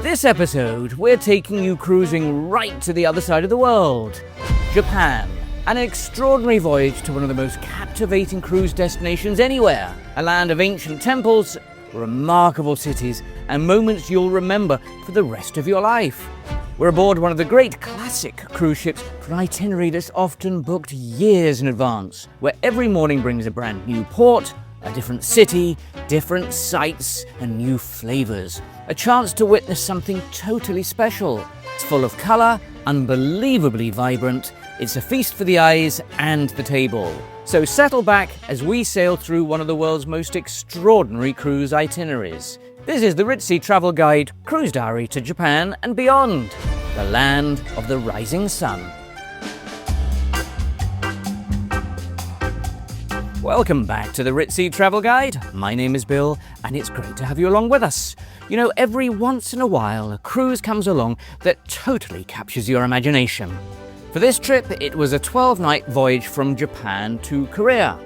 This episode, we're taking you cruising right to the other side of the world, Japan. An extraordinary voyage to one of the most captivating cruise destinations anywhere. A land of ancient temples, remarkable cities, and moments you'll remember for the rest of your life. We're aboard one of the great classic cruise ships for an itinerary that's often booked years in advance, where every morning brings a brand new port, a different city, different sights, and new flavors. A chance to witness something totally special. It's full of color, unbelievably vibrant. It's a feast for the eyes and the table. So settle back as we sail through one of the world's most extraordinary cruise itineraries. This is the Ritzy Travel Guide Cruise Diary to Japan and beyond, the land of the rising sun. Welcome back to the Ritzy Travel Guide. My name is Bill, and it's great to have you along with us. You know, every once in a while, a cruise comes along that totally captures your imagination. For this trip, it was a 12-night voyage from Japan to Korea.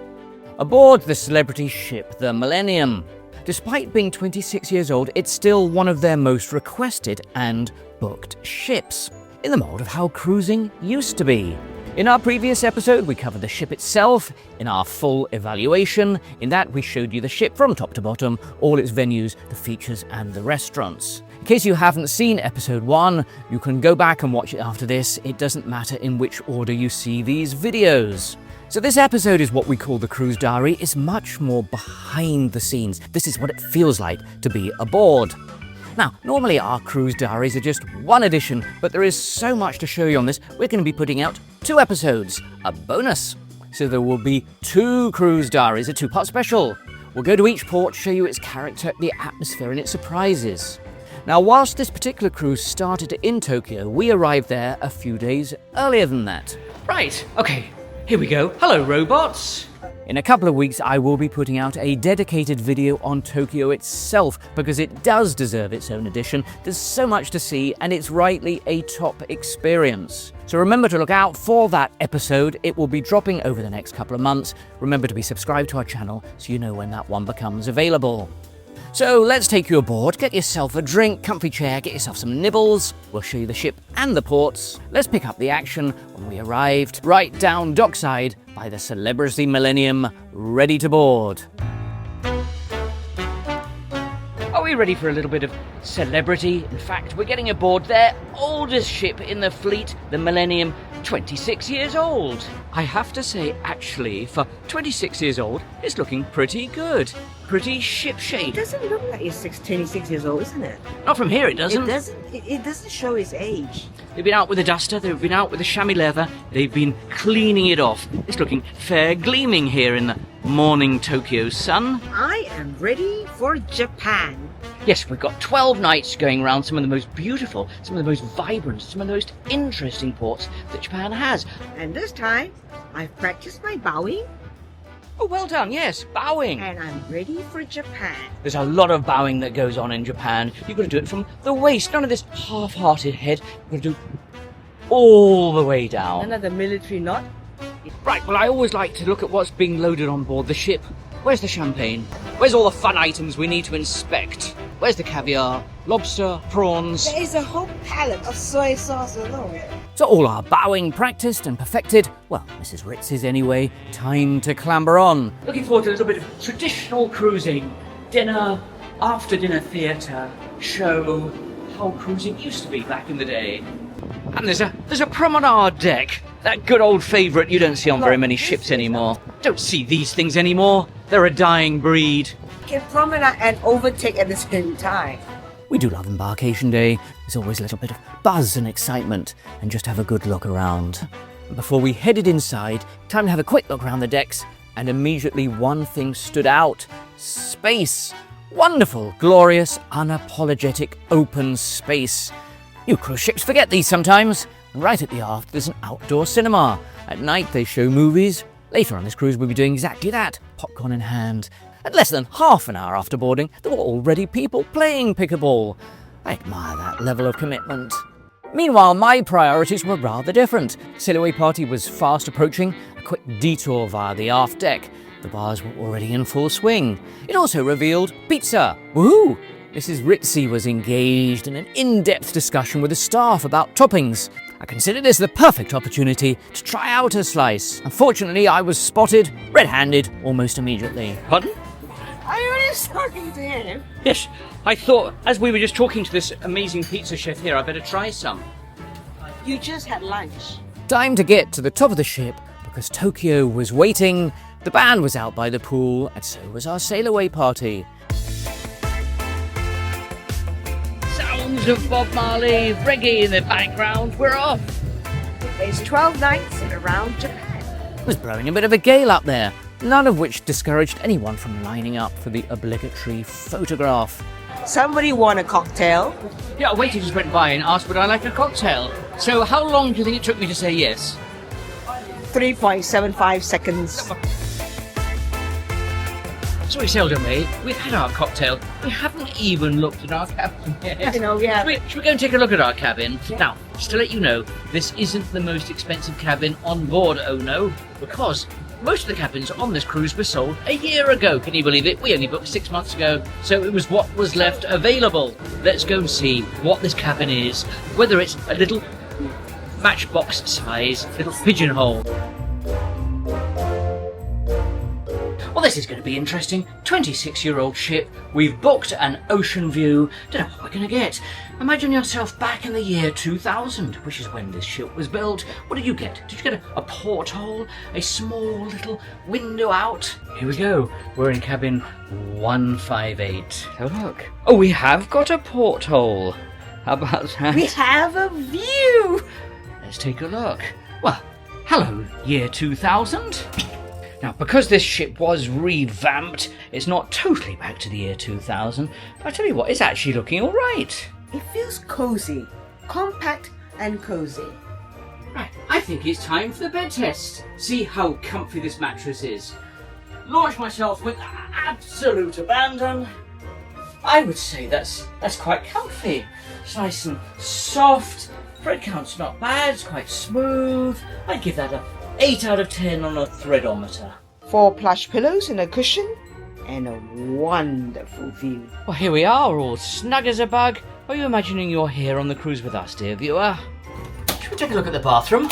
Aboard the celebrity ship, the Millennium. Despite being 26 years old, it's still one of their most requested and booked ships, in the mold of how cruising used to be. In our previous episode, we covered the ship itself. In our full evaluation, in that we showed you the ship from top to bottom, all its venues, the features, and the restaurants. In case you haven't seen episode 1, you can go back and watch it after this. It doesn't matter in which order you see these videos. So this episode is what we call the Cruise Diary. It's much more behind the scenes. This is what it feels like to be aboard. Now, normally our cruise diaries are just one edition, but there is so much to show you on this, we're going to be putting out 2 episodes, a bonus. So there will be 2 cruise diaries, a 2-part special. We'll go to each port, show you its character, the atmosphere, and its surprises. Now, whilst this particular cruise started in Tokyo, we arrived there a few days earlier than that. Right, okay, here we go. Hello, robots. In a couple of weeks, I will be putting out a dedicated video on Tokyo itself because it does deserve its own edition. There's so much to see and it's rightly a top experience. So remember to look out for that episode. It will be dropping over the next couple of months. Remember to be subscribed to our channel so you know when that one becomes available. So let's take you aboard, get yourself a drink, comfy chair, get yourself some nibbles. We'll show you the ship and the ports. Let's pick up the action when we arrived right down dockside by the Celebrity Millennium, ready to board. Are we ready for a little bit of celebrity? In fact, we're getting aboard their oldest ship in the fleet, the Millennium, 26 years old. I have to say, actually, for 26 years old, it's looking pretty good. Pretty ship-shape. It doesn't look like it's 26 years old, isn't it? Not from here, it doesn't. It doesn't show its age. They've been out with a duster, they've been out with a chamois leather, they've been cleaning it off. It's looking fair gleaming here in the morning Tokyo sun. I am ready for Japan. Yes, we've got 12 nights going around some of the most beautiful, some of the most vibrant, some of the most interesting ports that Japan has. And this time, I've practiced my bowing. Oh, well done, yes, bowing. And I'm ready for Japan. There's a lot of bowing that goes on in Japan. You've got to do it from the waist, none of this half-hearted head. You've got to do all the way down. Another military knot. Right, well, I always like to look at what's being loaded on board the ship. Where's the champagne? Where's all the fun items we need to inspect? Where's the caviar, lobster, prawns? There is a whole palette of soy sauce alone. So all our bowing practiced and perfected. Well, Mrs. Ritz's anyway. Time to clamber on. Looking forward to a little bit of traditional cruising. Dinner, after-dinner theatre, show, how cruising used to be back in the day. And there's a promenade deck. That good old favourite you don't see on very many ships anymore. Don't see these things anymore. They're a dying breed. You can promenade and overtake at the same time. We do love Embarkation Day. There's always a little bit of buzz and excitement and just have a good look around. Before we headed inside, time to have a quick look around the decks, and immediately one thing stood out. Space. Wonderful, glorious, unapologetic open space. You cruise ships forget these sometimes. Right at the aft, there's an outdoor cinema. At night, they show movies. Later on this cruise, we'll be doing exactly that, popcorn in hand. At less than half an hour after boarding, there were already people playing pickleball. I admire that level of commitment. Meanwhile, my priorities were rather different. Sailaway Party was fast approaching, a quick detour via the aft deck. The bars were already in full swing. It also revealed pizza. Woohoo! Mrs. Ritzy was engaged in an in-depth discussion with the staff about toppings. I considered this the perfect opportunity to try out a slice. Unfortunately, I was spotted red-handed almost immediately. Pardon? Are you really talking to him? Yes, I thought as we were just talking to this amazing pizza chef here, I better try some. You just had lunch. Time to get to the top of the ship because Tokyo was waiting, the band was out by the pool, and so was our Sailaway Party. Sounds of Bob Marley, reggae in the background, we're off! It's 12 nights around Japan. It was blowing a bit of a gale up there, none of which discouraged anyone from lining up for the obligatory photograph. Somebody want a cocktail? Yeah, a waiter just went by and asked would I like a cocktail. So how long do you think it took me to say yes? 3.75 seconds. So we sailed away, we've had our cocktail, we haven't even looked at our cabin yet. You know, we have. Should we go and take a look at our cabin? Now, just to let you know, this isn't the most expensive cabin on board, oh no, because most of the cabins on this cruise were sold a year ago. Can you believe it? We only booked 6 months ago, so it was what was left available. Let's go and see what this cabin is, whether it's a little matchbox size little pigeonhole. Well, this is going to be interesting. 26-year-old ship. We've booked an ocean view. Don't know what we're going to get. Imagine yourself back in the year 2000, which is when this ship was built. What did you get? Did you get a porthole? A small little window out? Here we go. We're in cabin 158. Have a look. Oh, we have got a porthole. How about that? We have a view. Let's take a look. Well, hello, year 2000. Now, because this ship was revamped, it's not totally back to the year 2000, but I tell you what, it's actually looking all right. It feels cozy, compact and cozy. Right, I think it's time for the bed test. See how comfy this mattress is. Launch myself with absolute abandon. I would say that's quite comfy. It's nice and soft. Thread count's not bad, it's quite smooth. I'd give that a 8 out of 10 on a threadometer. 4 plush pillows and a cushion, and a wonderful view. Well, here we are, all snug as a bug. Are you imagining you're here on the cruise with us, dear viewer? Should we take a look at the bathroom?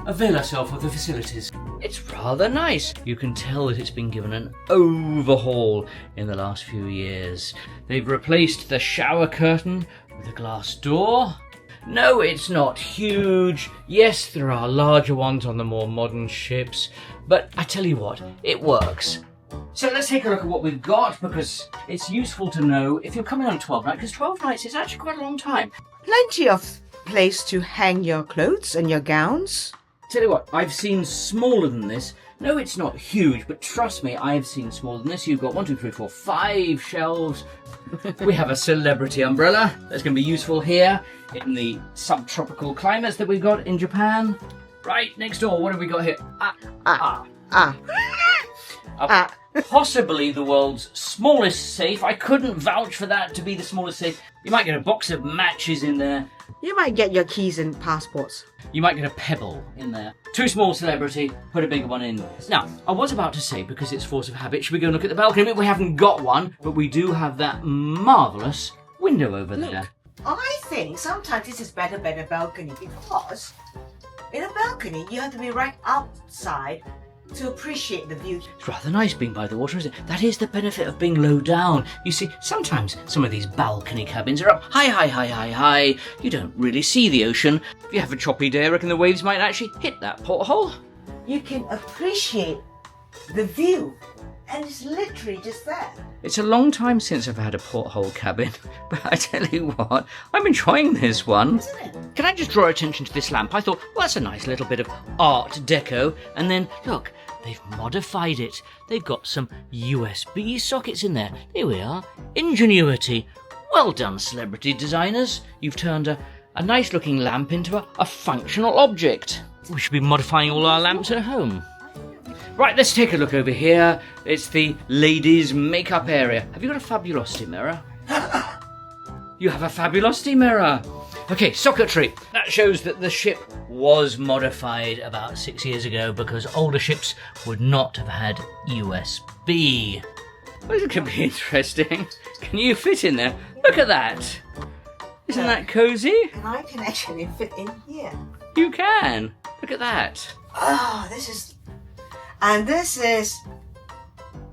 Avail ourselves of the facilities. It's rather nice. You can tell that it's been given an overhaul in the last few years. They've replaced the shower curtain with a glass door. No, it's not huge. Yes, there are larger ones on the more modern ships, but I tell you what, it works. So let's take a look at what we've got, because it's useful to know if you're coming on 12 nights, because 12 nights is actually quite a long time. Plenty of place to hang your clothes and your gowns. Tell you what, I've seen smaller than this. No, it's not huge, but trust me, I've seen smaller than this. You've got 1, 2, 3, 4, 5 shelves. We have a celebrity umbrella that's going to be useful here in the subtropical climates that we've got in Japan. Right, next door, what have we got here? Possibly the world's smallest safe. I couldn't vouch for that to be the smallest safe. You might get a box of matches in there. You might get your keys and passports. You might get a pebble in there. Too small, celebrity, put a bigger one in. Now, I was about to say, because it's force of habit, should we go and look at the balcony? I mean, we haven't got one, but we do have that marvellous window over there. I think sometimes this is better than a balcony, because in a balcony you have to be right outside to appreciate the view. It's rather nice being by the water, isn't it? That is the benefit of being low down. You see, sometimes some of these balcony cabins are up high. You don't really see the ocean. If you have a choppy day, I reckon the waves might actually hit that porthole. You can appreciate the view, and it's literally just there. It's a long time since I've had a porthole cabin, but I tell you what, I'm enjoying this one. Isn't it? Can I just draw attention to this lamp? I thought, well, that's a nice little bit of art deco, and then, look, they've modified it. They've got some USB sockets in there. Here we are. Ingenuity. Well done, celebrity designers. You've turned a nice looking lamp into a functional object. We should be modifying all our lamps at home. Right, let's take a look over here. It's the ladies' makeup area. Have you got a fabulosity mirror? You have a fabulosity mirror. Okay, socketry. That shows that the ship was modified about 6 years ago because older ships would not have had USB. Well, this could be interesting. Can you fit in there? Look at that. Isn't that cozy? And I can actually fit in here. You can. Look at that. Oh, this is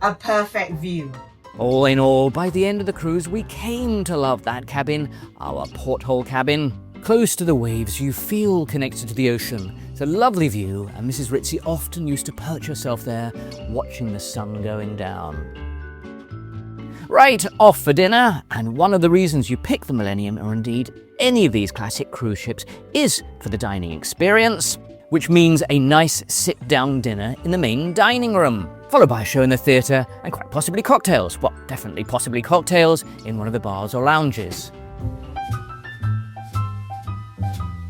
a perfect view. All in all, by the end of the cruise, we came to love that cabin, our porthole cabin. Close to the waves, you feel connected to the ocean. It's a lovely view, and Mrs. Ritzy often used to perch herself there, watching the sun going down. Right, off for dinner, and one of the reasons you pick the Millennium, or indeed any of these classic cruise ships, is for the dining experience, which means a nice sit-down dinner in the main dining room, followed by a show in the theatre, and quite possibly cocktails. Well, definitely possibly cocktails in one of the bars or lounges.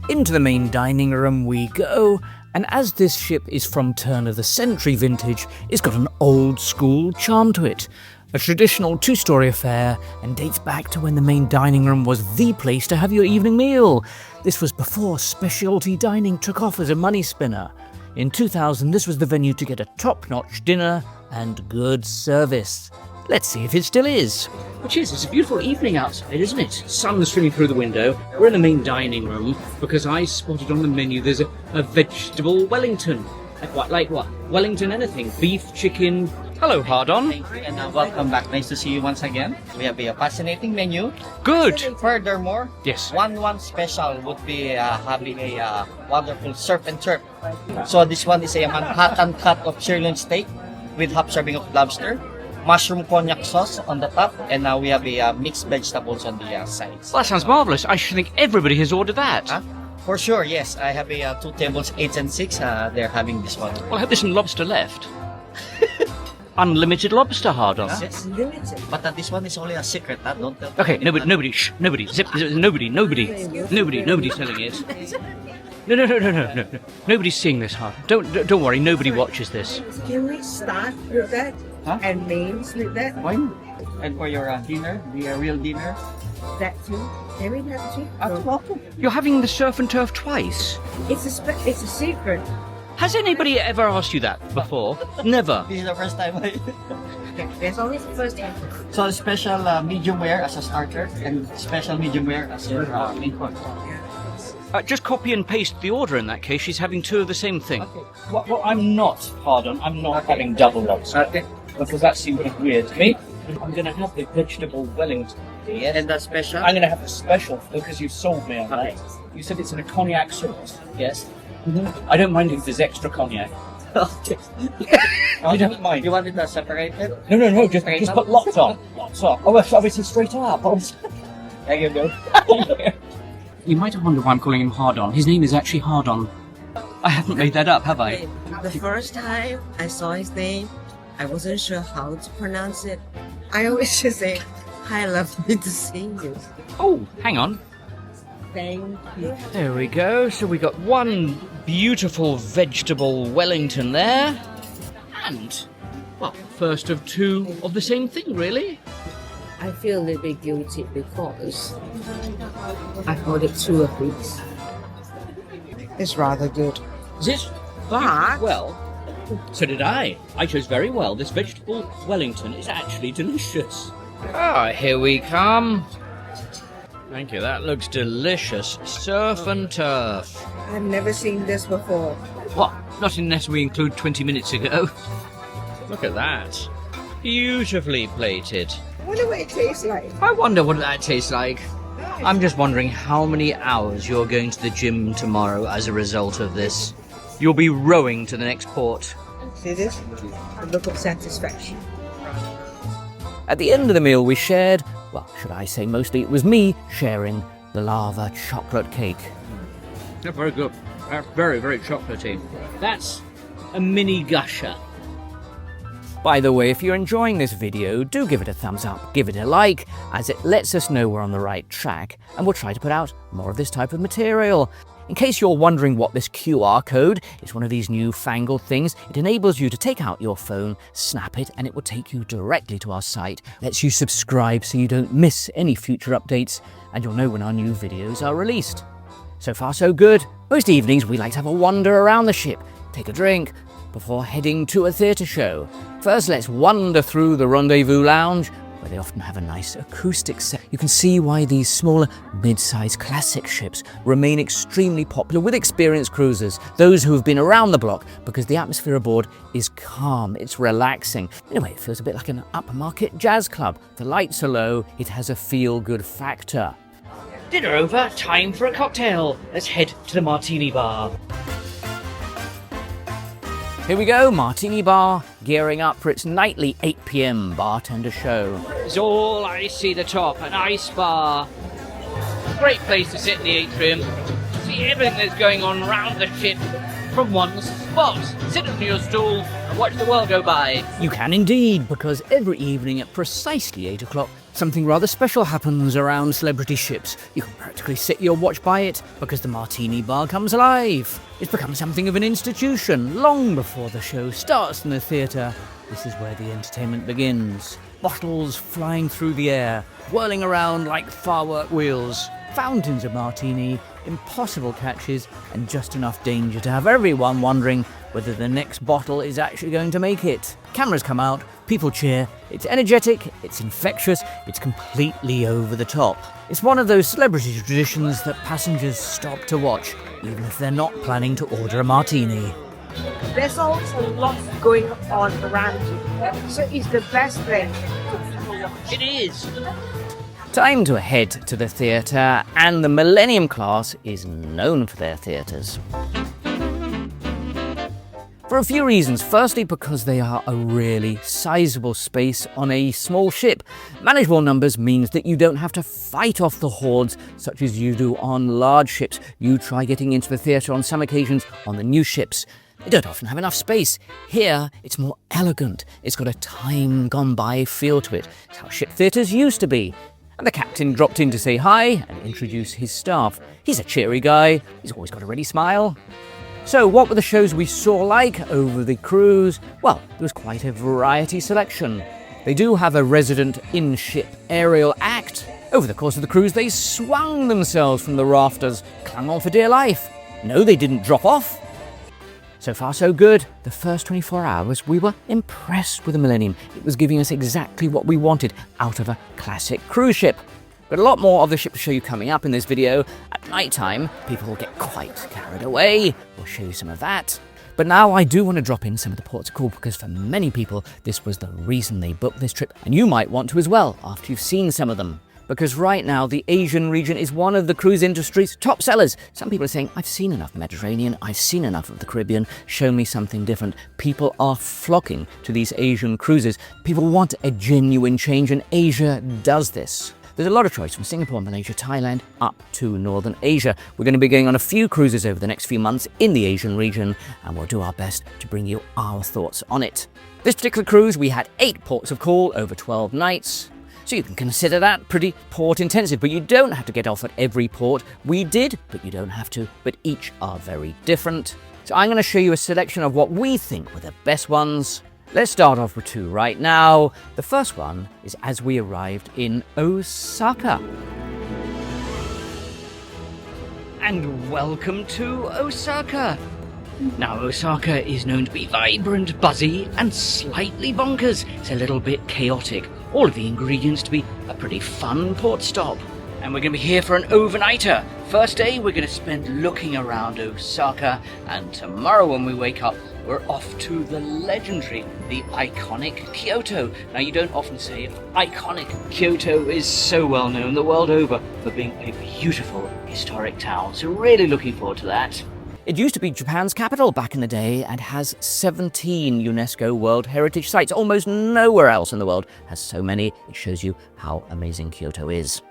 Into the main dining room we go, and as this ship is from turn-of-the-century vintage, it's got an old-school charm to it. A traditional two-storey affair, and dates back to when the main dining room was the place to have your evening meal. This was before specialty dining took off as a money spinner. In 2000, this was the venue to get a top-notch dinner and good service. Let's see if it still is. Which is, it's a beautiful evening outside, isn't it? Sun's streaming through the window. We're in the main dining room because I spotted on the menu there's a vegetable Wellington. I quite like what? Wellington anything. Beef, chicken. Hello, Hardon. Thank you and welcome back. Nice to see you once again. We have a fascinating menu. Good. Furthermore, Yes. one special would be having a wonderful surf and turf. So this one is a Manhattan cut of sirloin steak with half serving of lobster, mushroom cognac sauce on the top, and now we have a mixed vegetables on the sides. Well, that sounds marvellous. I should think everybody has ordered that. Huh? For sure, yes. I have a 2 tables, 8 and 6. They're having this one. Well, I hope there's some lobster left. Unlimited lobster, Hardon. Yes. Limited. But this one is only a secret. Don't tell. Okay, nobody, shh, nobody, zip, nobody's selling it. No. Nobody's seeing this, Hardon. Don't worry, nobody watches this. Can we start with that Huh? and mains with that? Why? And for your dinner, the real dinner. That too. Can we have two? Welcome. You're having the surf and turf twice. It's a secret. Has anybody ever asked you that before? Never. This is the first time. There's always the first time. So special medium rare as a starter and special medium rare as your main course. Just copy and paste the order in that case. She's having two of the same thing. Okay. Well, I'm not, Hardon. I'm not having double lobster. Okay. Because that seems a bit weird to me. I'm going to have the vegetable Wellington. Yes. And the special. I'm going to have the special because you sold me on that. You said it's in a cognac sauce. Yes. I don't mind if there's extra cognac. You don't mind? You want it separated? No, just put lots on. Lots on. Oh, it's obviously straight up. There you go. You might have wondered why I'm calling him Hardon. His name is actually Hardon. I haven't made that up, have I? The first time I saw his name, I wasn't sure how to pronounce it. I always just say, "Hi, lovely to see you." Oh, hang on. Thank you. There we go. So we got one beautiful vegetable Wellington there. And, well, first of two of the same thing, really. I feel a little bit guilty because I ordered two of these. It's rather good. Is it? But Well, so did I. I chose very well. This vegetable Wellington is actually delicious. Ah, here we come. Thank you, that looks delicious. Surf and turf. I've never seen this before. What? Not unless we include 20 minutes ago. Look at that. Beautifully plated. I wonder what it tastes like. I wonder what that tastes like. I'm just wondering how many hours you're going to the gym tomorrow as a result of this. You'll be rowing to the next port. See this? The look of satisfaction. At the end of the meal we shared, well, should I say mostly it was me sharing the lava chocolate cake. They're very good. They're very, very chocolatey. That's a mini gusher. By the way, if you're enjoying this video, do give it a thumbs up, give it a like, as it lets us know we're on the right track, and we'll try to put out more of this type of material. In case you're wondering what this QR code is, one of these newfangled things. It enables you to take out your phone, snap it, and it will take you directly to our site. Lets you subscribe so you don't miss any future updates, and you'll know when our new videos are released. So far so good. Most evenings we like to have a wander around the ship, take a drink, before heading to a theatre show. First, let's wander through the Rendezvous Lounge, where they often have a nice acoustic set. You can see why these smaller, mid-sized classic ships remain extremely popular with experienced cruisers, those who have been around the block, because the atmosphere aboard is calm, it's relaxing. In a way, it feels a bit like an upmarket jazz club. The lights are low, it has a feel-good factor. Dinner over, time for a cocktail. Let's head to the Martini Bar. Here we go, Martini Bar, gearing up for its nightly 8 p.m. bartender show. It's all I see the top, an ice bar. Great place to sit in the atrium, see everything that's going on around the ship from one spot. Sit on your stool and watch the world go by. You can indeed, because every evening at precisely 8 o'clock, something rather special happens around celebrity ships. You can practically sit your watch by it, because the Martini Bar comes alive. It's become something of an institution long before the show starts in the theatre. This is where the entertainment begins. Bottles flying through the air, whirling around like firework wheels. Fountains of martini, impossible catches, and just enough danger to have everyone wondering whether the next bottle is actually going to make it. Cameras come out, people cheer, it's energetic, it's infectious, it's completely over the top. It's one of those celebrity traditions that passengers stop to watch, even if they're not planning to order a martini. There's also lots going on around you, so it's the best place. It is. Time to head to the theatre, and the Millennium class is known for their theatres. For a few reasons. Firstly, because they are a really sizable space on a small ship. Manageable numbers means that you don't have to fight off the hordes such as you do on large ships. You try getting into the theatre on some occasions on the new ships. They don't often have enough space. Here, it's more elegant. It's got a time-gone-by feel to it. It's how ship theatres used to be. And the captain dropped in to say hi and introduce his staff. He's a cheery guy. He's always got a ready smile. So what were the shows we saw like over the cruise? Well, there was quite a variety selection. They do have a resident in-ship aerial act. Over the course of the cruise, they swung themselves from the rafters, clung on for dear life. No, they didn't drop off. So far, so good. The first 24 hours, we were impressed with the Millennium. It was giving us exactly what we wanted out of a classic cruise ship. Got a lot more of the ship to show you coming up in this video. At night time, people will get quite carried away. We'll show you some of that. But now I do want to drop in some of the ports of call, because for many people, this was the reason they booked this trip. And you might want to as well, after you've seen some of them. Because right now, the Asian region is one of the cruise industry's top sellers. Some people are saying, I've seen enough Mediterranean, I've seen enough of the Caribbean, show me something different. People are flocking to these Asian cruises. People want a genuine change, and Asia does this. There's a lot of choice from Singapore, Malaysia, Thailand, up to Northern Asia. We're going to be going on a few cruises over the next few months in the Asian region, and we'll do our best to bring you our thoughts on it. This particular cruise, we had 8 ports of call over 12 nights. So you can consider that pretty port intensive, but you don't have to get off at every port. We did, but you don't have to, but each are very different. So I'm going to show you a selection of what we think were the best ones. Let's start off with 2 right now. The first one is as we arrived in Osaka. And welcome to Osaka. Now, Osaka is known to be vibrant, buzzy, and slightly bonkers. It's a little bit chaotic. All of the ingredients to be a pretty fun port stop. And we're going to be here for an overnighter. First day, we're going to spend looking around Osaka, and tomorrow when we wake up, we're off to the legendary, the iconic Kyoto. Now, you don't often say it. Iconic Kyoto is so well known the world over for being a beautiful historic town, so really looking forward to that. It used to be Japan's capital back in the day and has 17 UNESCO World Heritage Sites. Almost nowhere else in the world has so many. It shows you how amazing Kyoto is.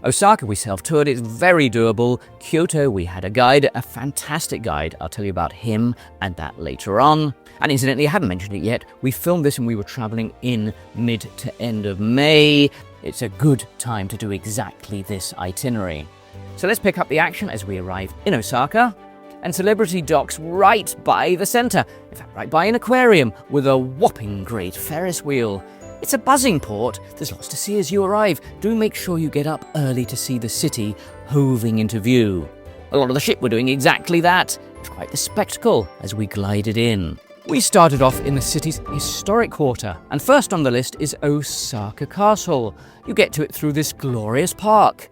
Osaka, we self-toured. It's very doable. Kyoto, we had a guide, a fantastic guide. I'll tell you about him and that later on. And incidentally, I haven't mentioned it yet. We filmed this when we were traveling in mid to end of May. It's a good time to do exactly this itinerary. So let's pick up the action as we arrive in Osaka. And Celebrity docks right by the centre. In fact, right by an aquarium with a whopping great Ferris wheel. It's a buzzing port. There's lots to see as you arrive. Do make sure you get up early to see the city hoving into view. A lot of the ship were doing exactly that. It's quite the spectacle as we glided in. We started off in the city's historic quarter, and first on the list is Osaka Castle. You get to it through this glorious park.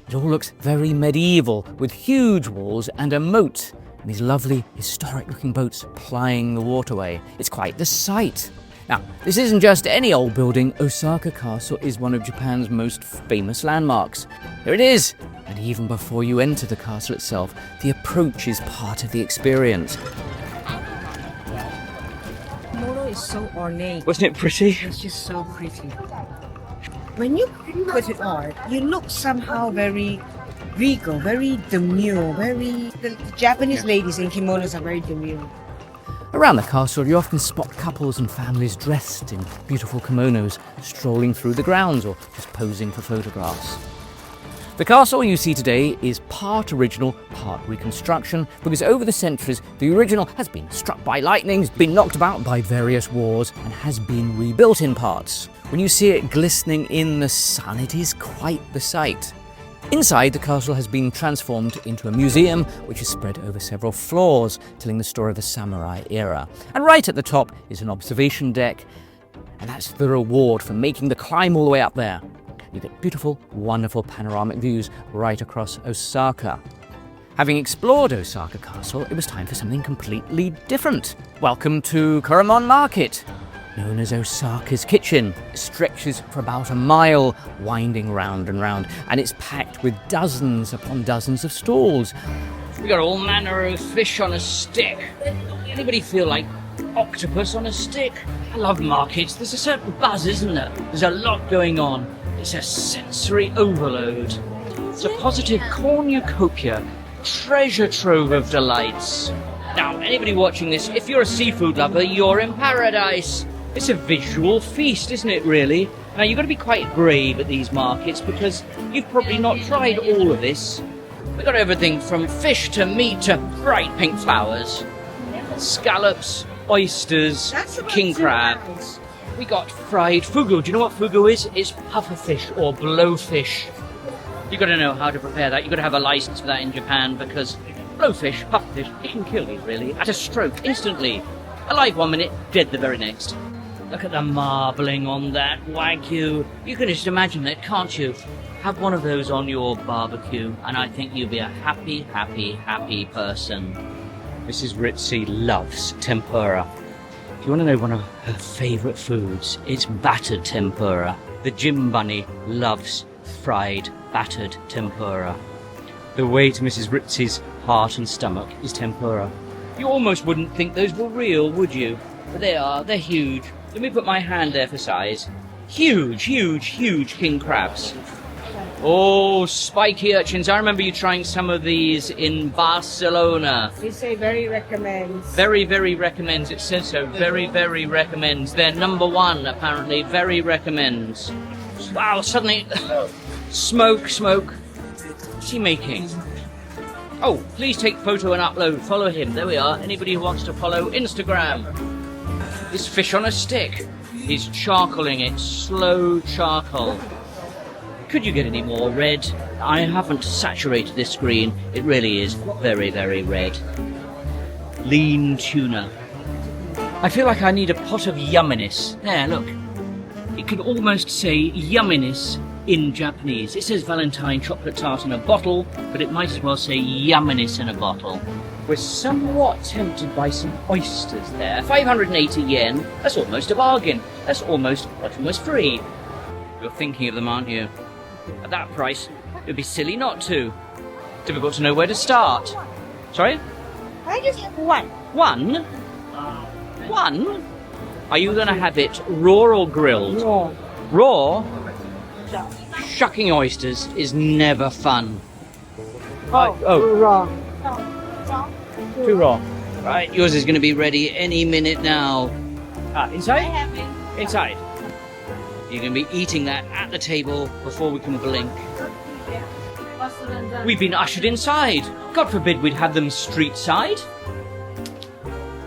It all looks very medieval, with huge walls and a moat, and these lovely historic-looking boats plying the waterway. It's quite the sight. Now, this isn't just any old building. Osaka Castle is one of Japan's most famous landmarks. Here it is! And even before you enter the castle itself, the approach is part of the experience. Kimono is so ornate. Wasn't it pretty? It's just so pretty. When you put it on, you look somehow very regal, very demure, The Japanese ladies in kimonos are very demure. Around the castle, you often spot couples and families dressed in beautiful kimonos, strolling through the grounds or just posing for photographs. The castle you see today is part original, part reconstruction, because over the centuries, the original has been struck by lightning, has been knocked about by various wars, and has been rebuilt in parts. When you see it glistening in the sun, it is quite the sight. Inside, the castle has been transformed into a museum, which is spread over several floors, telling the story of the samurai era. And right at the top is an observation deck, and that's the reward for making the climb all the way up there. You get beautiful, wonderful panoramic views right across Osaka. Having explored Osaka Castle, it was time for something completely different. Welcome to Kuromon Market. Known as Osaka's Kitchen. It stretches for about a mile, winding round and round, and it's packed with dozens upon dozens of stalls. We got all manner of fish on a stick. Anybody feel like octopus on a stick? I love markets. There's a certain buzz, isn't there? There's a lot going on. It's a sensory overload. It's a positive cornucopia, treasure trove of delights. Now, anybody watching this, if you're a seafood lover, you're in paradise. It's a visual feast, isn't it, really? Now, you've got to be quite brave at these markets because you've probably not tried all of this. We've got everything from fish to meat to bright pink flowers. Scallops, oysters, king crab. We got fried fugu. Do you know what fugu is? It's pufferfish or blowfish. You've got to know how to prepare that. You've got to have a license for that in Japan because blowfish, pufferfish, it can kill you, really. At a stroke, instantly. Alive 1 minute, dead the very next. Look at the marbling on that Wagyu. You can just imagine it, can't you? Have one of those on your barbecue, and I think you'll be a happy, happy, happy person. Mrs. Ritzy loves tempura. If you want to know one of her favourite foods, it's battered tempura. The gym bunny loves fried, battered tempura. The way to Mrs. Ritzy's heart and stomach is tempura. You almost wouldn't think those were real, would you? But they are. They're huge. Let me put my hand there for size. Huge, huge, huge king crabs. Oh, spiky urchins. I remember you trying some of these in Barcelona. They say very recommends. Very, very recommends. It says so. Very, very recommends. They're #1, apparently. Very recommends. Wow, suddenly... smoke. What's he making? Oh, please take photo and upload. Follow him. There we are. Anybody who wants to follow Instagram. This fish on a stick. He's charcoaling it. Slow charcoal. Could you get any more red? I haven't saturated this screen. It really is very, very red. Lean tuna. I feel like I need a pot of yumminess. There, look. It could almost say yumminess in Japanese. It says Valentine chocolate tart in a bottle, but it might as well say yumminess in a bottle. We're somewhat tempted by some oysters there. 580 yen. That's almost a bargain. That's almost free. You're thinking of them, aren't you? At that price, it would be silly not to. Difficult to know where to start. Sorry? I just have one. One? One? Are you going to have it raw or grilled? Raw. Raw? Shucking oysters is never fun. Raw. Too raw. Right, yours is going to be ready any minute now. Inside? Inside. You're going to be eating that at the table before we can blink. We've been ushered inside. God forbid we'd have them street side.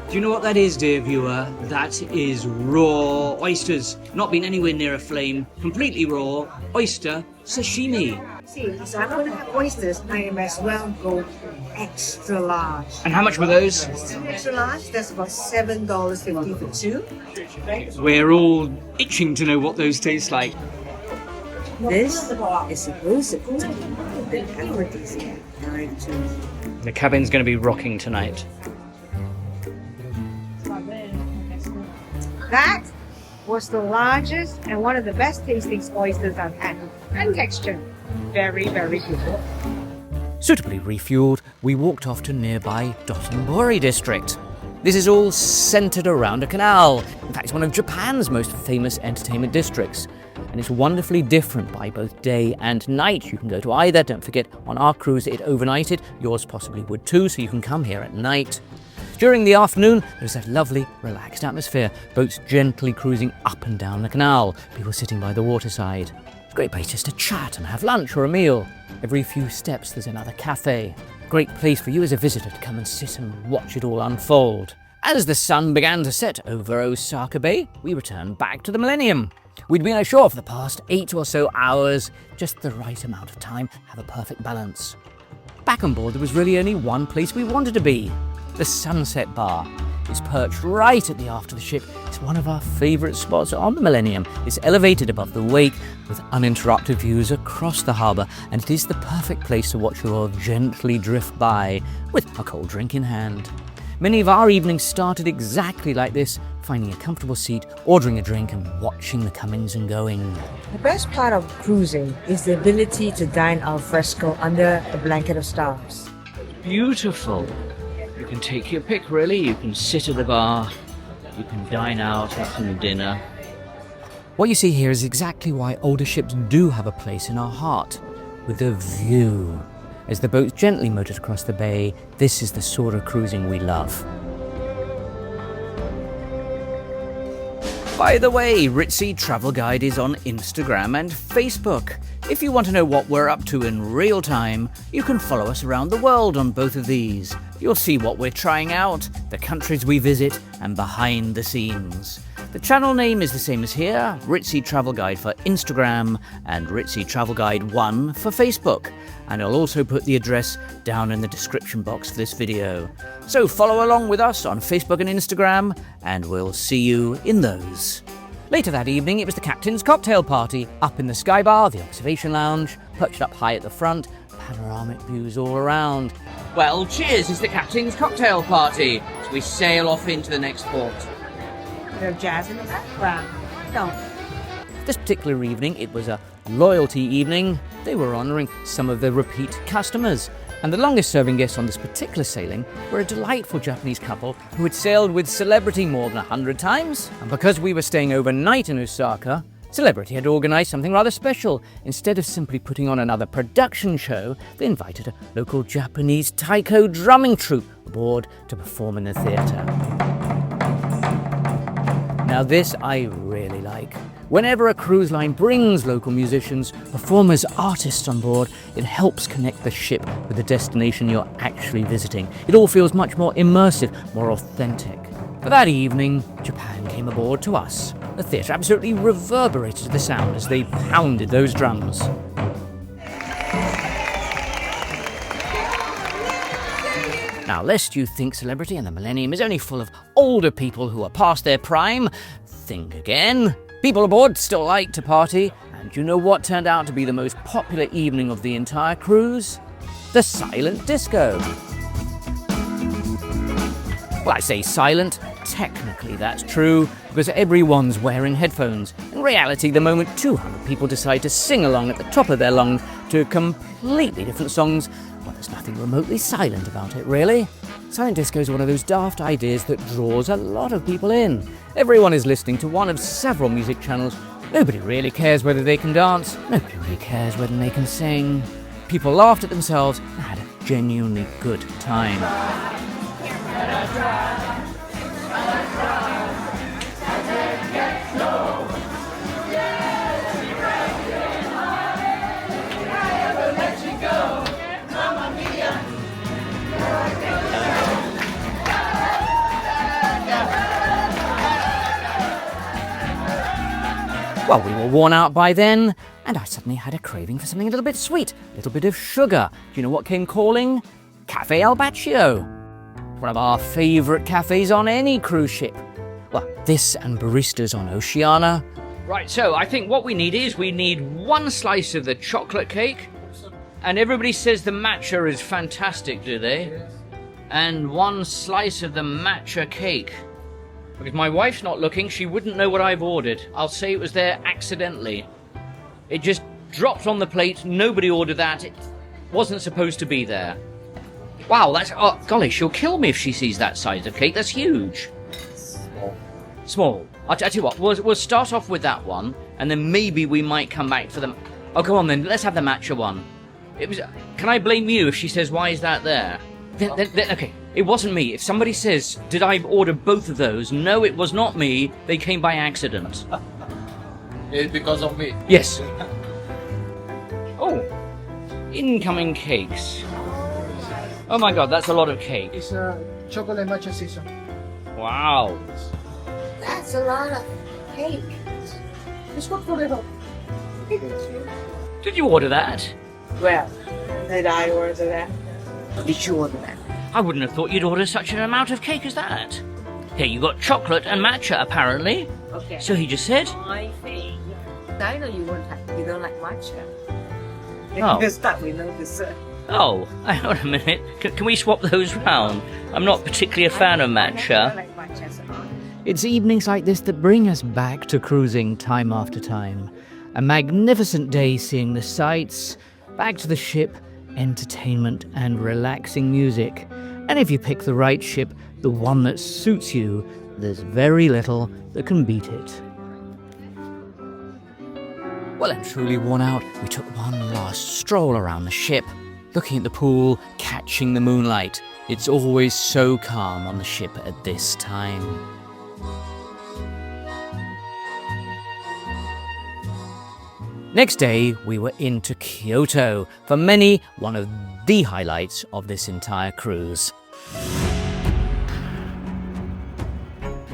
Do you know what that is, dear viewer? That is raw oysters. Not been anywhere near a flame. Completely raw oyster sashimi. See, so I'm going to have oysters. I am as well go extra large. And how much were those? Extra large, that's about $7.50 for two. We're all itching to know what those taste like. This is supposed to be the aphrodisiac. The cabin's going to be rocking tonight. That was the largest and one of the best tasting oysters I've had. And texture, very, very good. Suitably refueled, we walked off to nearby Dotonbori district. This is all centered around a canal. In fact, it's one of Japan's most famous entertainment districts. And it's wonderfully different by both day and night. You can go to either. Don't forget, on our cruise it overnighted. Yours possibly would too, so you can come here at night. During the afternoon, there's that lovely, relaxed atmosphere. Boats gently cruising up and down the canal. People sitting by the waterside. It's a great place just to chat and have lunch or a meal. Every few steps there's another cafe. Great place for you as a visitor to come and sit and watch it all unfold. As the sun began to set over Osaka Bay, we returned back to the Millennium. We'd been ashore for the past 8 or so hours, just the right amount of time, have a perfect balance. Back on board there was really only one place we wanted to be, the Sunset Bar. It's perched right at the aft of the ship. It's one of our favourite spots on the Millennium. It's elevated above the wake with uninterrupted views across the harbour, and it is the perfect place to watch your gently drift by with a cold drink in hand. Many of our evenings started exactly like this, finding a comfortable seat, ordering a drink and watching the comings and goings. The best part of cruising is the ability to dine al fresco under a blanket of stars. Beautiful. You can take your pick, really. You can sit at the bar, you can dine out, have some dinner. What you see here is exactly why older ships do have a place in our heart, with a view. As the boats gently motored across the bay, this is the sort of cruising we love. By the way, Ritzy Travel Guide is on Instagram and Facebook. If you want to know what we're up to in real time, you can follow us around the world on both of these. You'll see what we're trying out, the countries we visit, and behind the scenes. The channel name is the same as here, Ritzy Travel Guide for Instagram and Ritzy Travel Guide 1 for Facebook. And I'll also put the address down in the description box for this video. So follow along with us on Facebook and Instagram, and we'll see you in those. Later that evening, it was the captain's cocktail party, up in the sky bar, the observation lounge, perched up high at the front, panoramic views all around. Well, cheers, it's the captain's cocktail party as we sail off into the next port. Bit of jazz in the background. No. This particular evening, it was a loyalty evening. They were honouring some of their repeat customers. And the longest serving guests on this particular sailing were a delightful Japanese couple who had sailed with Celebrity more than 100 times. And because we were staying overnight in Osaka, Celebrity had organised something rather special. Instead of simply putting on another production show, they invited a local Japanese taiko drumming troupe aboard to perform in the theatre. Now this I really like. Whenever a cruise line brings local musicians, performers, artists on board, it helps connect the ship with the destination you're actually visiting. It all feels much more immersive, more authentic. For that evening, Japan came aboard to us. The theatre absolutely reverberated to the sound as they pounded those drums. Now, lest you think Celebrity and the Millennium is only full of older people who are past their prime, think again. People aboard still like to party, and you know what turned out to be the most popular evening of the entire cruise? The silent disco. Well, I say silent, technically that's true, because everyone's wearing headphones. In reality, the moment 200 people decide to sing along at the top of their lungs to completely different songs, well, there's nothing remotely silent about it, really. Silent disco is one of those daft ideas that draws a lot of people in. Everyone is listening to one of several music channels. Nobody really cares whether they can dance. Nobody really cares whether they can sing. People laughed at themselves and had a genuinely good time. Well, we were worn out by then. and I suddenly had a craving for something a little bit sweet, a little bit of sugar. Do you know what came calling? Cafe Al Bacio. One of our favourite cafes on any cruise ship. Well, this and baristas on Oceania. Right, so I think what we need is we need one slice of the chocolate cake. And everybody says the matcha is fantastic, do they? And one slice of the matcha cake. Because my wife's not looking, she wouldn't know what I've ordered. I'll say it was there accidentally. It just dropped on the plate, nobody ordered that. It wasn't supposed to be there. Wow, that's... Oh, golly, she'll kill me if she sees that size of cake. That's huge. Small. I'll tell you what, we'll start off with that one, and then maybe we might come back for them. Oh, come on then, let's have the matcha one. Can I blame you if she says, why is that there? Okay, it wasn't me. If somebody says, did I order both of those? No, it was not me. They came by accident. It's because of me. Yes. Oh, incoming cakes. Oh my god, that's a lot of cake. It's a chocolate matcha season. Wow. That's a lot of cake. It's good for little. Did you order that? Well, did I order that? Did you order that? I wouldn't have thought you'd order such an amount of cake as that. Here, you got chocolate and matcha, apparently. Okay. So he just said. My thing. I know you don't like matcha. Oh. This stuff we know dessert. Oh, hang on a minute. Can we swap those round? I'm not particularly a fan of I matcha. like matcha so much. It's evenings like this that bring us back to cruising time after time. A magnificent day seeing the sights, back to the ship, entertainment and relaxing music. And if you pick the right ship, the one that suits you, there's very little that can beat it. Well, and truly worn out, we took one last stroll around the ship, looking at the pool, catching the moonlight. It's always so calm on the ship at this time. Next day, we were into Kyoto, for many, one of the highlights of this entire cruise.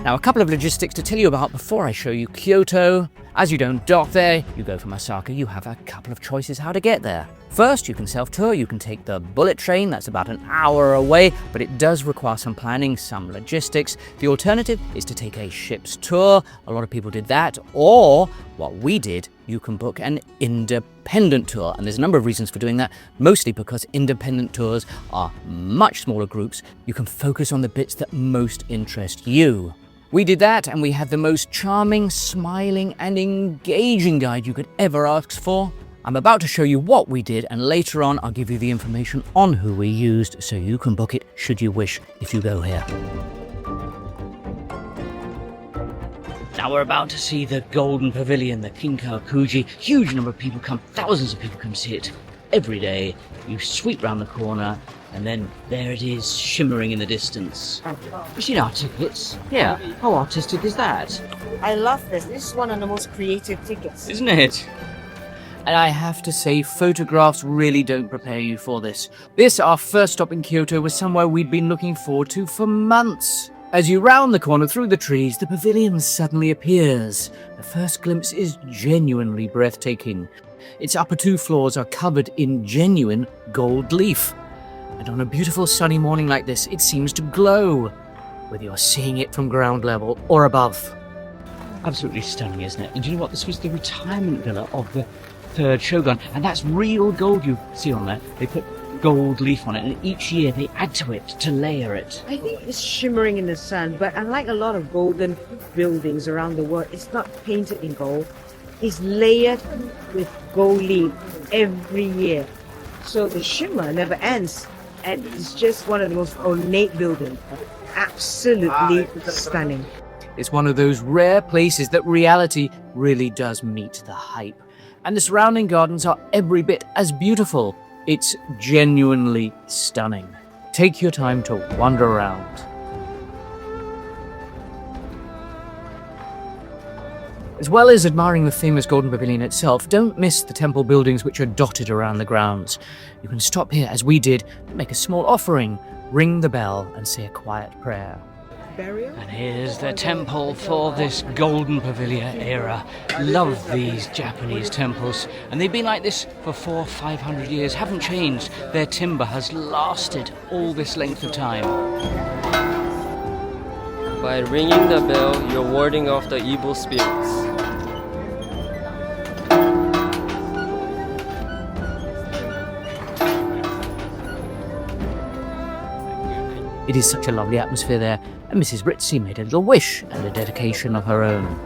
Now, a couple of logistics to tell you about before I show you Kyoto. As you don't dock there, you go from Osaka, you have a couple of choices how to get there. First, you can self-tour, you can take the bullet train, that's about an hour away, but it does require some planning, some logistics. The alternative is to take a ship's tour, a lot of people did that, or what we did, you can book an independent tour, and there's a number of reasons for doing that, mostly because independent tours are much smaller groups. You can focus on the bits that most interest you. We did that, and we had the most charming, smiling, and engaging guide you could ever ask for. I'm about to show you what we did, and later on I'll give you the information on who we used so you can book it should you wish if you go here. Now we're about to see the Golden Pavilion, the Kinkakuji. Huge number of people come, thousands of people come see it every day. You sweep round the corner, and then there it is, shimmering in the distance. You seen our tickets? Yeah. How artistic is that? I love this. This is one of the most creative tickets. Isn't it? And I have to say, photographs really don't prepare you for this. This, our first stop in Kyoto, was somewhere we'd been looking forward to for months. As you round the corner through the trees, the pavilion suddenly appears. The first glimpse is genuinely breathtaking. Its upper two floors are covered in genuine gold leaf. And on a beautiful sunny morning like this, it seems to glow, whether you're seeing it from ground level or above. Absolutely stunning, isn't it? And do you know what? This was the retirement villa of the third shogun, and that's real gold you see on there. They put gold leaf on it, and each year they add to it to layer it. I think it's shimmering in the sun, but unlike a lot of golden buildings around the world, it's not painted in gold. It's layered with gold leaf every year. So the shimmer never ends, and it's just one of the most ornate buildings. Absolutely stunning. It's one of those rare places that reality really does meet the hype. And the surrounding gardens are every bit as beautiful. It's genuinely stunning. Take your time to wander around. As well as admiring the famous Golden Pavilion itself, don't miss the temple buildings which are dotted around the grounds. You can stop here, as we did, make a small offering, ring the bell, and say a quiet prayer. burial. And here's the temple for this golden pavilion era. Love these Japanese temples. And they've been like this for 400-500 years, haven't changed. Their timber has lasted all this length of time. By ringing the bell, you're warding off the evil spirits. It is such a lovely atmosphere there, and Mrs. Ritzy made a little wish and a dedication of her own.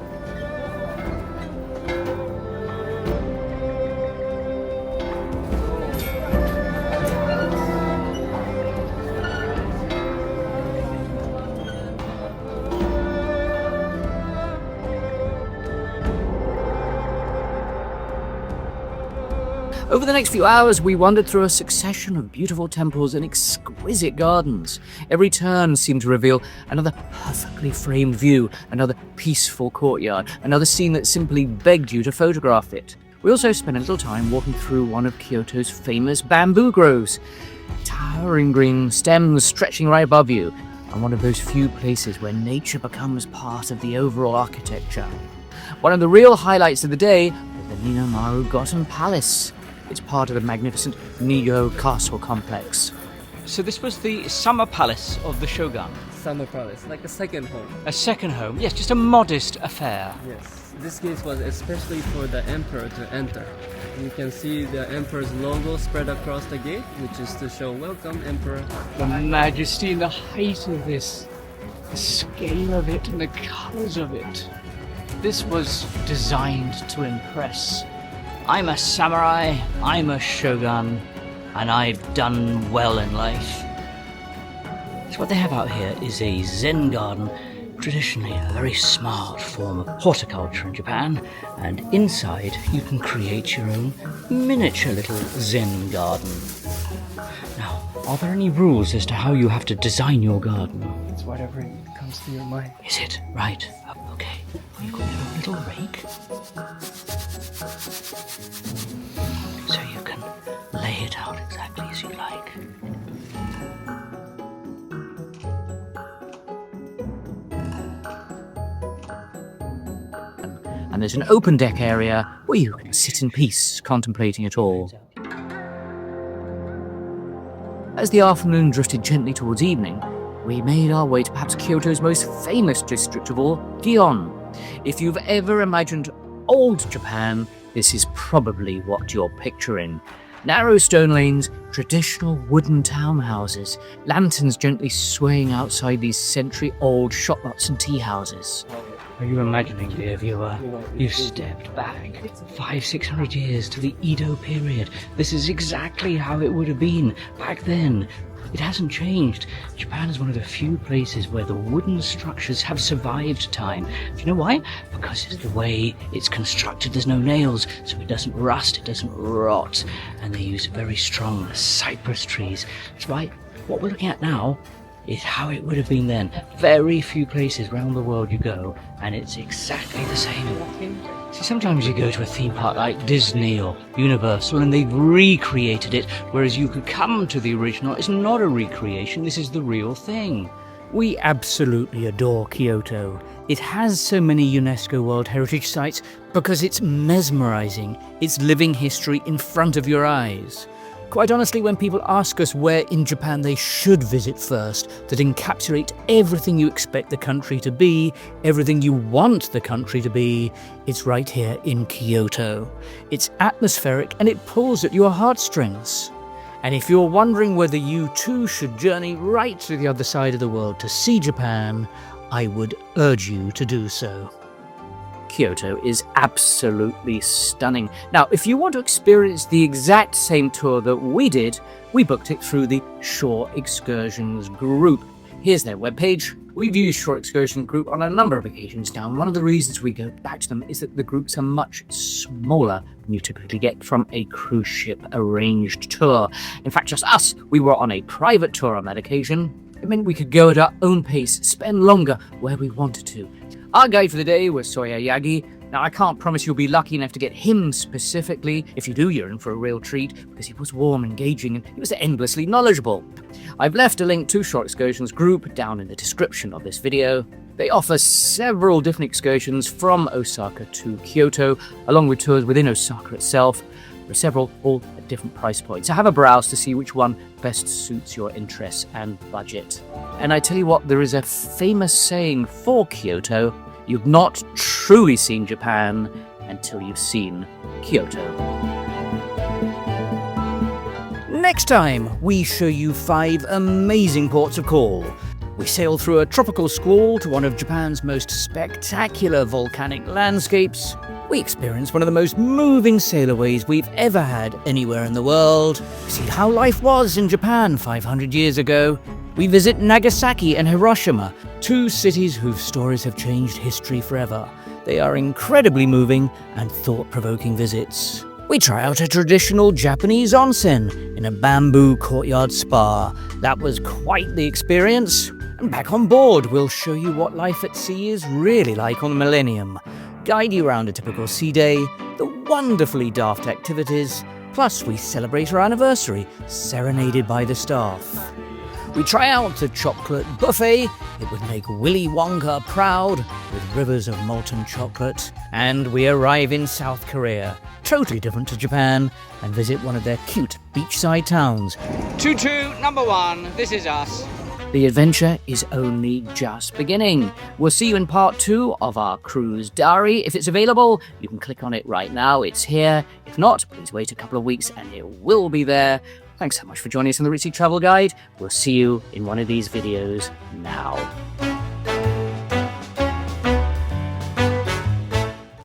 Over the next few hours, we wandered through a succession of beautiful temples and exquisite gardens. Every turn seemed to reveal another perfectly framed view, another peaceful courtyard, another scene that simply begged you to photograph it. We also spent a little time walking through one of Kyoto's famous bamboo groves, towering green stems stretching right above you, and one of those few places where nature becomes part of the overall architecture. One of the real highlights of the day was the Ninomaru-goten Palace. It's part of the magnificent Nigo Castle complex. So this was the summer palace of the shogun. Summer palace, like a second home. A second home, yes, just a modest affair. Yes, this gate was especially for the emperor to enter. You can see the emperor's logo spread across the gate, which is to show welcome, emperor. The majesty and the height of this, the scale of it and the colours of it. This was designed to impress. I'm a samurai, I'm a shogun, and I've done well in life. So what they have out here is a Zen garden, traditionally a very smart form of horticulture in Japan, and inside you can create your own miniature little Zen garden. Now, are there any rules as to how you have to design your garden? It's whatever comes to your mind. Is it? Right. Okay. Well, you've got your own little rake. So you can lay it out exactly as you like. And there's an open deck area where you can sit in peace, contemplating it all. As the afternoon drifted gently towards evening, we made our way to perhaps Kyoto's most famous district of all, Gion. If you've ever imagined old Japan, this is probably what you're picturing. Narrow stone lanes, traditional wooden townhouses, lanterns gently swaying outside these century-old shop lots and tea houses. Are you imagining, dear viewer, you've stepped back 500-600 years to the Edo period. This is exactly how it would have been back then. It hasn't changed. Japan is one of the few places where the wooden structures have survived time. Do you know why? Because it's the way it's constructed. There's no nails, so it doesn't rust, it doesn't rot. And they use very strong cypress trees. That's right. What we're looking at now is how it would have been then. Very few places around the world you go, and it's exactly the same. See, sometimes you go to a theme park like Disney or Universal and they've recreated it, whereas you could come to the original. It's not a recreation, this is the real thing. We absolutely adore Kyoto. It has so many UNESCO World Heritage Sites because it's mesmerizing. It's living history in front of your eyes. Quite honestly, when people ask us where in Japan they should visit first, that encapsulate everything you expect the country to be, everything you want the country to be, it's right here in Kyoto. It's atmospheric and it pulls at your heartstrings. And if you're wondering whether you too should journey right to the other side of the world to see Japan, I would urge you to do so. Kyoto is absolutely stunning. Now, if you want to experience the exact same tour that we did, we booked it through the Shore Excursions Group. Here's their webpage. We've used Shore Excursions Group on a number of occasions now, and one of the reasons we go back to them is that the groups are much smaller than you typically get from a cruise ship arranged tour. In fact, just us, we were on a private tour on that occasion. It meant we could go at our own pace, spend longer where we wanted to. Our guide for the day was Soya Yagi, Now, I can't promise you'll be lucky enough to get him specifically. If you do, you're in for a real treat, because he was warm, engaging, and he was endlessly knowledgeable. I've left a link to Shore Excursions Group down in the description of this video. They offer several different excursions from Osaka to Kyoto, along with tours within Osaka itself. There are several, all at different price points. So have a browse to see which one best suits your interests and budget. And I tell you what, there is a famous saying for Kyoto: you've not truly seen Japan until you've seen Kyoto. Next time, we show you 5 amazing ports of call. We sail through a tropical squall to one of Japan's most spectacular volcanic landscapes. We experience one of the most moving sailorways we've ever had anywhere in the world. We see how life was in Japan 500 years ago. We visit Nagasaki and Hiroshima, 2 cities whose stories have changed history forever. They are incredibly moving and thought-provoking visits. We try out a traditional Japanese onsen in a bamboo courtyard spa. That was quite the experience. And back on board, we'll show you what life at sea is really like on the Millennium, guide you around a typical sea day, the wonderfully daft activities, plus we celebrate our anniversary, serenaded by the staff. We try out the chocolate buffet. It would make Willy Wonka proud, with rivers of molten chocolate. And we arrive in South Korea, totally different to Japan, and visit one of their cute beachside towns. Tutu number 1, this is us. The adventure is only just beginning. We'll see you in part 2 of our cruise diary. If it's available, you can click on it right now. It's here. If not, please wait a couple of weeks and it will be there. Thanks so much for joining us on the Ritzy Travel Guide. We'll see you in one of these videos now.